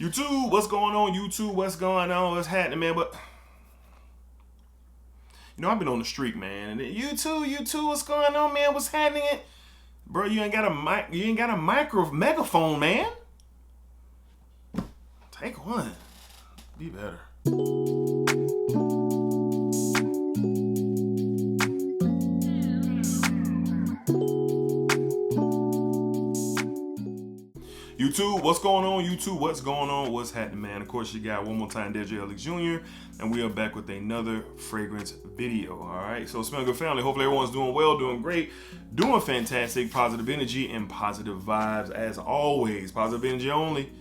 YouTube, what's going on? YouTube, what's going on? What's happening, man? But I've been on the streak, man. And YouTube, what's going on, man? What's happening? Bro, you ain't got a mic. You ain't got a megaphone, man. Take one. Be better. YouTube, what's going on? YouTube, what's going on? What's happening, man? Of course, you got one more time, DEDRICKHICKSJR, and we are back with another fragrance video. All right, so Smell Good family. Hopefully, everyone's doing well, doing great, doing fantastic. Positive energy and positive vibes, as always. Positive energy only.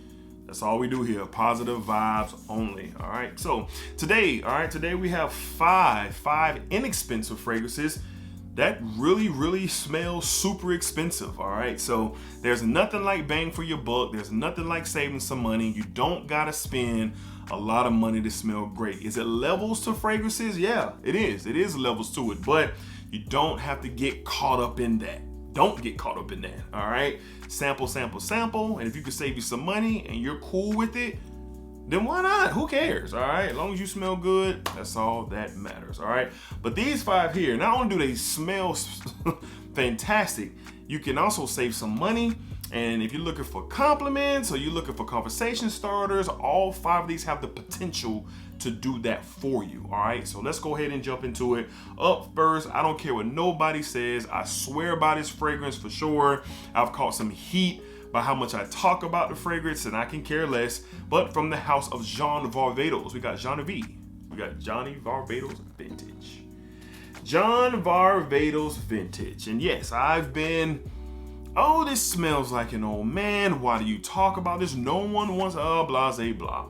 That's all we do here. Positive vibes only. All right. So today we have five inexpensive fragrances that really smell super expensive. All right, so there's nothing like bang for your buck. There's nothing like saving some money. You don't gotta spend a lot of money to smell great. Is it levels to fragrances? Yeah, it is levels to it, but you don't have to get caught up in that. Don't get caught up in that. All right, sample, and if you can save you some money and you're cool with it, then why not? Who cares? All right, as long as you smell good, that's all that matters. All right, but these five here, not only do they smell fantastic, you can also save some money. And if you're looking for compliments or you're looking for conversation starters, all five of these have the potential to do that for you. All right, so let's go ahead and jump into it. Up first, I don't care what nobody says, I swear by this fragrance for sure. I've caught some heat by how much I talk about the fragrance, and I can care less. But from the house of Jean Varvatos, we got Johnny V. We got Johnny Varvatos Vintage. John Varvatos Vintage. And yes, I've been, oh, this smells like an old man. Why do you talk about this? No one wants blase blah.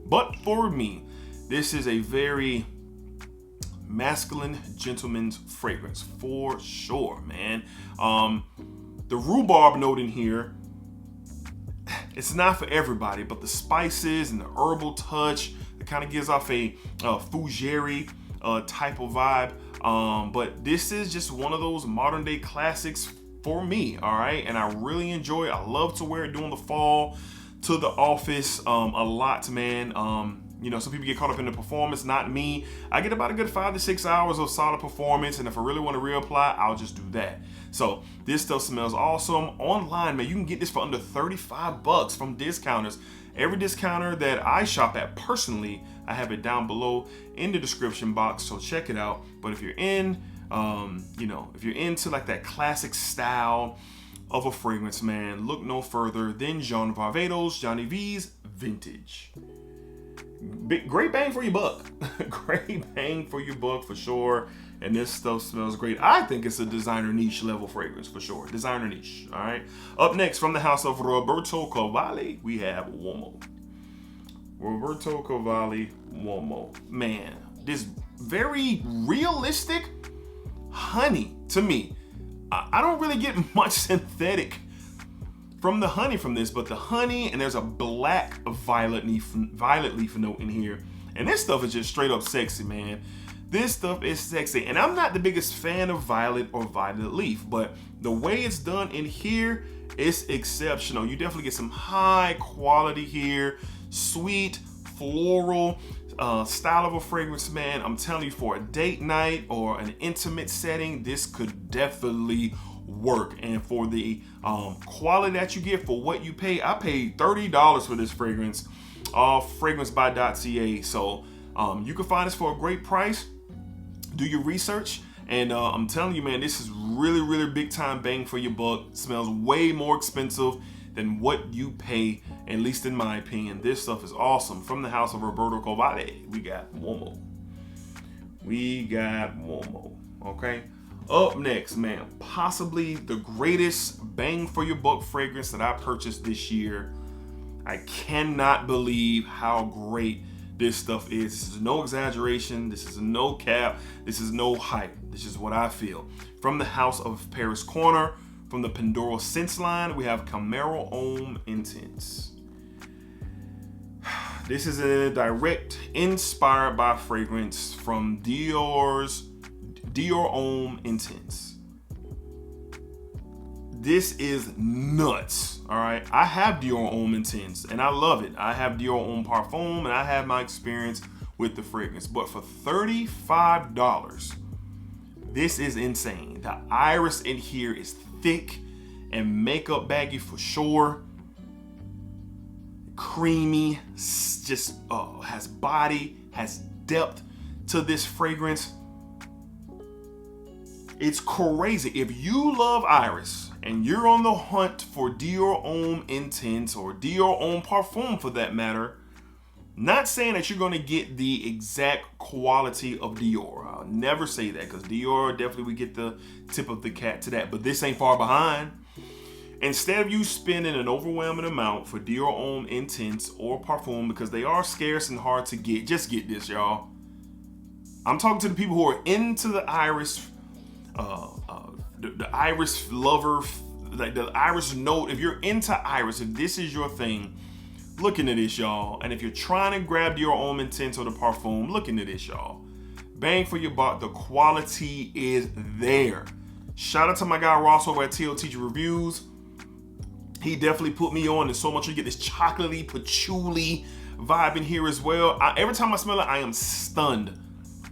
But for me, this is a very masculine gentleman's fragrance for sure, man. The rhubarb note in here, it's not for everybody, but the spices and the herbal touch, it kind of gives off a fougere type of vibe. But this is just one of those modern day classics for me, all right? And I really enjoy it. I love to wear it during the fall to the office a lot, man. Some people get caught up in the performance, not me. I get about a good 5 to 6 hours of solid performance, and if I really want to reapply, I'll just do that. So this stuff smells awesome. Online, man, you can get this for under $35 from discounters. Every discounter that I shop at personally, I have it down below in the description box, so check it out. But if you're in, if you're into like that classic style of a fragrance, man, look no further than Jean Varvatos, Johnny V's Vintage. Great bang for your buck. Great bang for your buck for sure. And this stuff smells great. I think it's a designer niche level fragrance for sure. Designer niche. All right. Up next, from the house of Roberto Cavalli, we have Uomo. Roberto Cavalli Uomo. Man, this very realistic honey to me. I don't really get much synthetic from the honey from this, but the honey, and there's a black violet leaf note in here. And this stuff is just straight up sexy, man. This stuff is sexy. And I'm not the biggest fan of violet or violet leaf, but the way it's done in here is exceptional. You definitely get some high quality here, sweet, floral style of a fragrance, man. I'm telling you, for a date night or an intimate setting, this could definitely work. And for the quality that you get for what you pay, I paid $30 for this fragrance off fragrancebuy.ca. So you can find this for a great price. Do your research, and I'm telling you, man, this is really big time bang for your buck. It smells way more expensive than what you pay, at least in my opinion. This stuff is awesome. From the house of Roberto Cavalli, we got Uomo. Okay. Up next, man, possibly the greatest bang for your buck fragrance that I purchased this year. I cannot believe how great this stuff is. This is no exaggeration. This is no cap. This is no hype. This is what I feel. From the house of Paris Corner, from the Pandora Scents line, we have Camaro Homme Intense. This is a direct inspired by fragrance from Dior Homme Intense. This is nuts. All right, I have Dior Homme Intense and I love it. I have Dior Homme Parfum and I have my experience with the fragrance. But for $35, this is insane. The iris in here is thick and makeup baggy for sure. Creamy, just has body, has depth to this fragrance. It's crazy. If you love iris and you're on the hunt for Dior Homme Intense or Dior Homme Parfum for that matter, not saying that you're going to get the exact quality of Dior. I'll never say that because Dior definitely would get the tip of the cap to that, but this ain't far behind. Instead of you spending an overwhelming amount for Dior Homme Intense or Parfum, because they are scarce and hard to get, just get this, y'all. I'm talking to the people who are into the iris, the iris lover, like the iris note. If you're into iris, if this is your thing, look into this, y'all. And if you're trying to grab Dior Homme Intense or the Parfum, look into this, y'all. Bang for your buck. The quality is there. Shout out to my guy Ross over at TL Teacher Reviews. He definitely put me on, and so much you get this chocolatey, patchouli vibe in here as well. Every time I smell it, I am stunned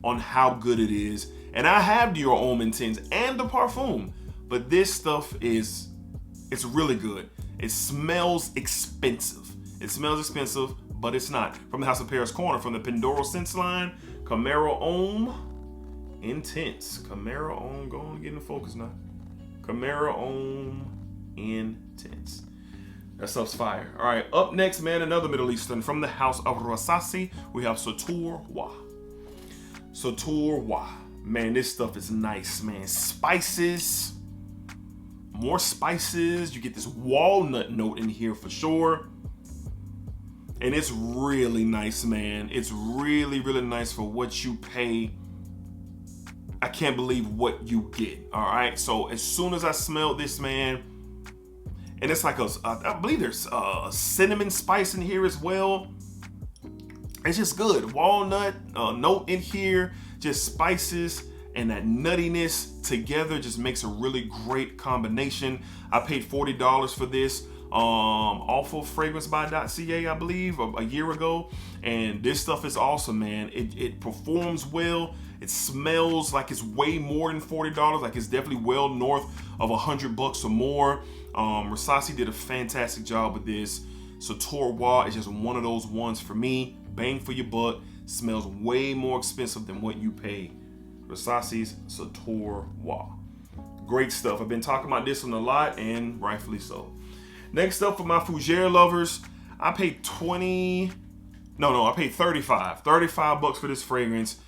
on how good it is. And I have Dior Homme Intense and the Parfum, but this stuff it's really good. It smells expensive. It smells expensive, but it's not. From the House of Paris Corner, from the Pandoro Scents line, Camaro Homme Intense. Camaro Homme, go on, get in focus now. Camaro Homme Intense. That stuff's fire. All right, up next, man, another Middle Eastern from the House of Rasasi. We have Satur W. Satur W. Man, this stuff is nice, man. Spices, more spices. You get this walnut note in here for sure. And it's really nice, man. It's really, really nice for what you pay. I can't believe what you get. All right, so as soon as I smelled this, man, and it's like I believe there's a cinnamon spice in here as well. It's just good. Walnut note in here, just spices and that nuttiness together just makes a really great combination. I paid $40 for this off of fragrancebuy.ca, I believe, a year ago. And this stuff is awesome, man. It performs well. It smells like it's way more than $40. Like it's definitely well north of $100 or more. Rasasi did a fantastic job with this. Satur W is just one of those ones for me. Bang for your buck. Smells way more expensive than what you pay. Rasasi's Satur W. Great stuff. I've been talking about this one a lot, and rightfully so. Next up for my Fougere lovers, I paid I paid $35 for this fragrance.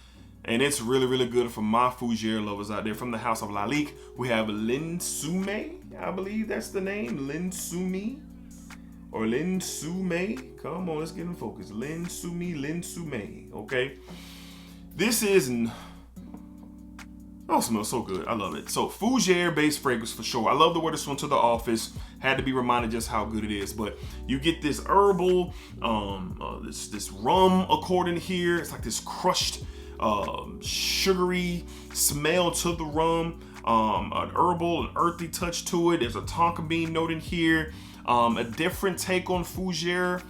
And it's really, really good for my Fougere lovers out there. From the House of Lalique, we have Linum, I believe that's the name. Linum or Linum. Come on, let's get in focus. Linum. Okay. This is, oh, it smells so good. I love it. So Fougere based fragrance for sure. I love to wear this one to the office. Had to be reminded just how good it is. But you get this herbal, this rum accord in here. It's like this crushed, sugary smell to the rum, an herbal and earthy touch to it. There's a tonka bean note in here, a different take on Fougere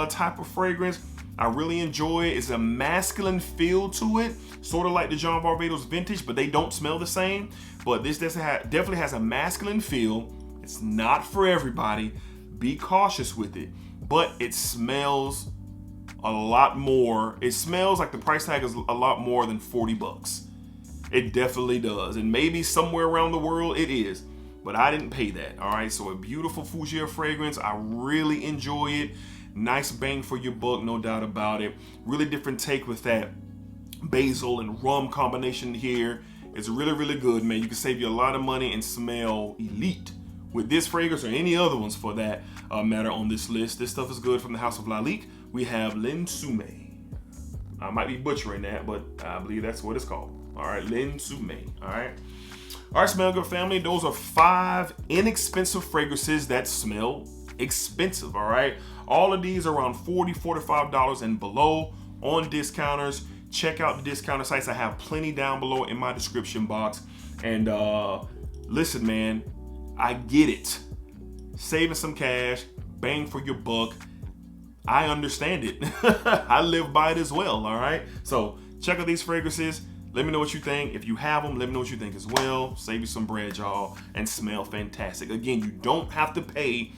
type of fragrance. I really enjoy it. It's a masculine feel to it, sort of like the Jean Barbados Vintage, but they don't smell the same. But this definitely has a masculine feel. It's not for everybody. Be cautious with it, but it smells a lot more. It smells like the price tag is a lot more than $40. It definitely does. And maybe somewhere around the world it is, but I didn't pay that. All right, so a beautiful Fougere fragrance. I really enjoy it. Nice bang for your buck, no doubt about it. Really different take with that basil and rum combination here. It's really, really good, man. You can save you a lot of money and smell elite with this fragrance or any other ones for that matter on this list. This stuff is good. From the House of Lalique, we have Linum. I might be butchering that, but I believe that's what it's called. All right, Linum. All right. All right, Smell Good family. Those are 5 inexpensive fragrances that smell expensive. All right. All of these are around $40, $45 and below on discounters. Check out the discounter sites. I have plenty down below in my description box. And listen, man, I get it. saving some cash, bang for your buck. I understand it. I live by it as well, all right? So check out these fragrances. Let me know what you think. If you have them, let me know what you think as well. Save you some bread, y'all, and smell fantastic. Again, you don't have to pay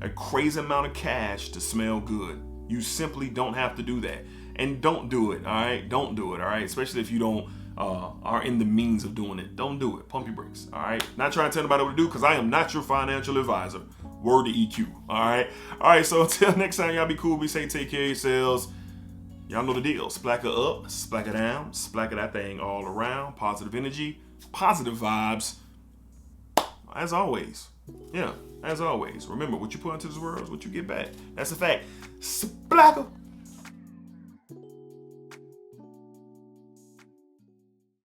a crazy amount of cash to smell good. You simply don't have to do that. And don't do it, all right? Don't do it, all right? Especially if you don't are in the means of doing it. Don't do it. Pump your brakes, all right? Not trying to tell anybody what to do, because I am not your financial advisor. Word to EQ, all right? All right, so until next time, y'all be cool, be safe, take care of yourselves. Y'all know the deal. Splack her up, splack her down, splack her that thing all around. Positive energy, positive vibes. As always. Yeah, as always. Remember, what you put into this world is what you get back. That's a fact. Splack her.